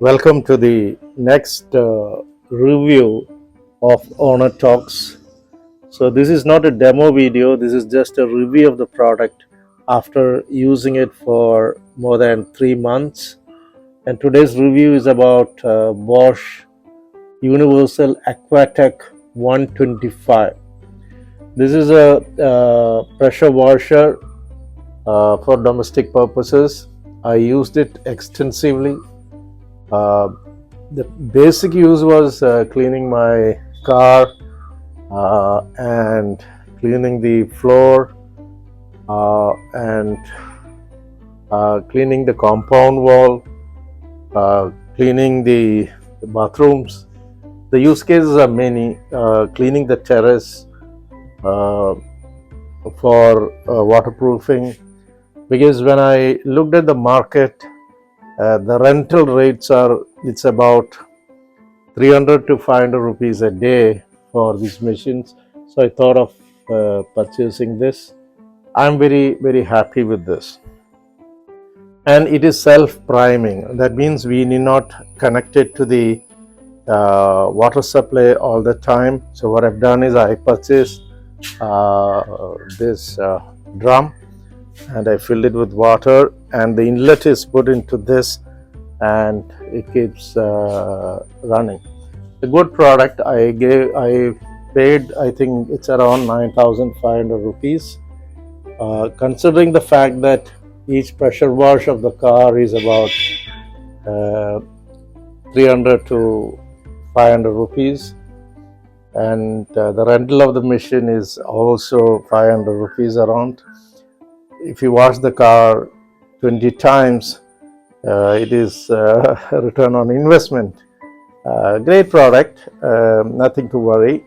Welcome to the next review of Ownertalks. So this is not a demo video, this is just a review of the product after using it for more than 3 months. And today's review is about Bosch Universal aquatak 125. This is a pressure washer for domestic purposes. I used it extensively. Uh, the basic use was cleaning my car and cleaning the floor and cleaning the compound wall, cleaning the bathrooms. The use cases are many. Cleaning the terrace uh, for waterproofing, because when I looked at the market, the rental rates are, it's about 300 to 500 rupees a day for these machines. So I thought of purchasing this. I'm very happy with this. And it is self-priming. That means we need not connect it to the water supply all the time. So what I've done is I purchased this drum and I filled it with water, and the inlet is put into this and it keeps running. A good product. I paid, I think it's around 9,500 rupees. Considering the fact that each pressure wash of the car is about 300 to 500 rupees, and the rental of the machine is also 500 rupees around. If you wash the car 20 times, it is a return on investment. Great product, nothing to worry.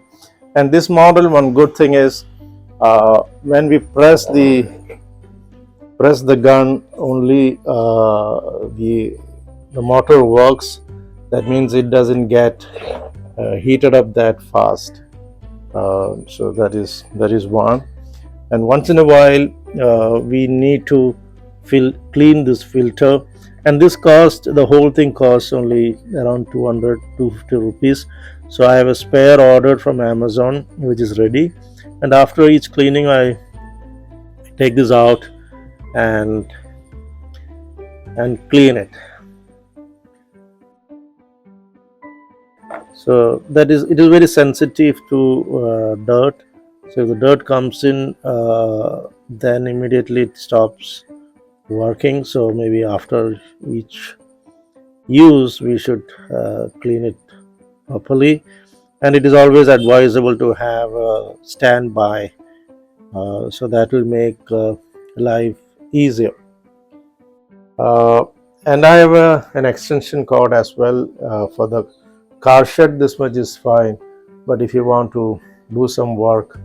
And this model, one good thing is when we press the gun, only the motor works. That means it doesn't get heated up that fast. So that is one. And once in a while we need to clean this filter, and this cost, the whole thing costs only around 200 250 rupees. So I have a spare ordered from Amazon which is ready, and after each cleaning I take this out and clean it. So it is very sensitive to dirt. So if the dirt comes in, then immediately it stops working. So maybe after each use we should clean it properly, and it is always advisable to have a standby, so that will make life easier. And I have an extension cord as well for the car shed. This much is fine, but if you want to do some work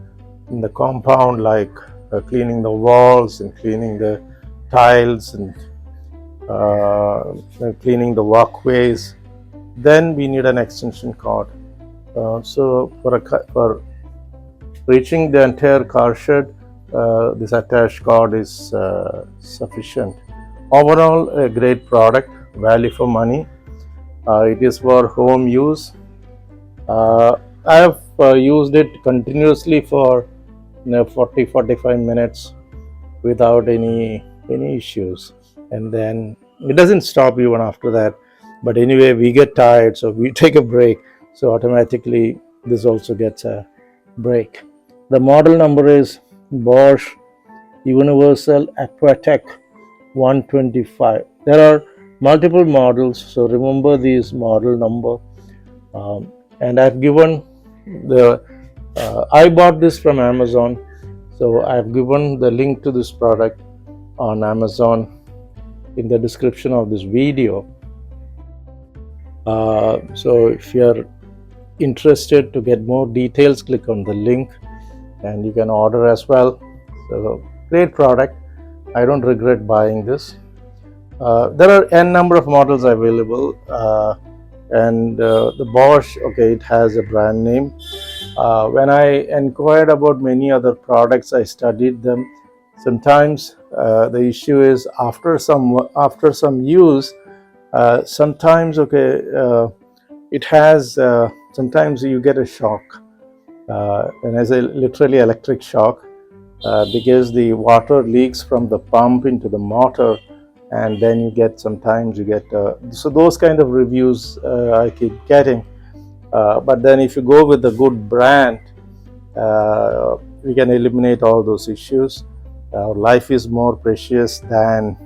in the compound, like cleaning the walls and cleaning the tiles and cleaning the walkways, then we need an extension cord. So for reaching the entire car shed, this attached cord is sufficient. Overall, a great product, value for money. It is for home use. I have used it continuously for 40-45 minutes without any issues, and then it doesn't stop even after that. But anyway, we get tired, so we take a break, so automatically this also gets a break. The model number is Bosch Universal aquatak 125. There are multiple models, so remember these model number. And I've given the I bought this from Amazon, so I've given the link to this product on Amazon in the description of this video. So if you're interested to get more details, click on the link and you can order as well. So great product. I don't regret buying this. There are n number of models available, and the Bosch, okay, it has a brand name. When I inquired about many other products, I studied them. Sometimes the issue is after some use, Sometimes, it has, sometimes you get a shock, and as a literally electric shock, because the water leaks from the pump into the motor, and then you get, sometimes you get, so those kind of reviews I keep getting. But then if you go with a good brand, we can eliminate all those issues. Life is more precious than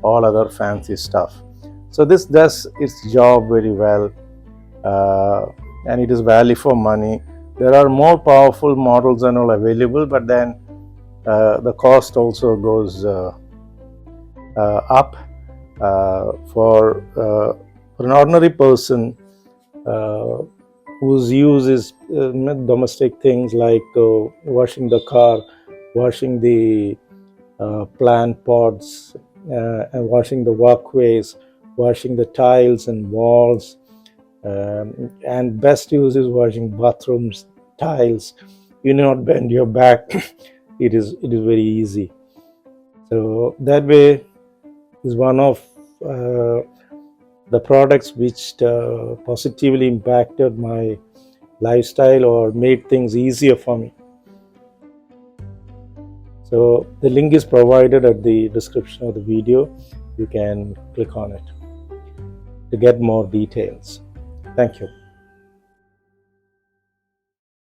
all other fancy stuff. So this does its job very well, uh, and it is value for money. There are more powerful models and all available, but then the cost also goes up. For an ordinary person uh, whose use is domestic things like washing the car, washing the plant pots, and washing the walkways, washing the tiles and walls, and best use is washing bathrooms tiles. You need not bend your back. It is very easy. So that way is one of the products which positively impacted my lifestyle or made things easier for me. So the link is provided at the description of the video. You can click on it to get more details. Thank you.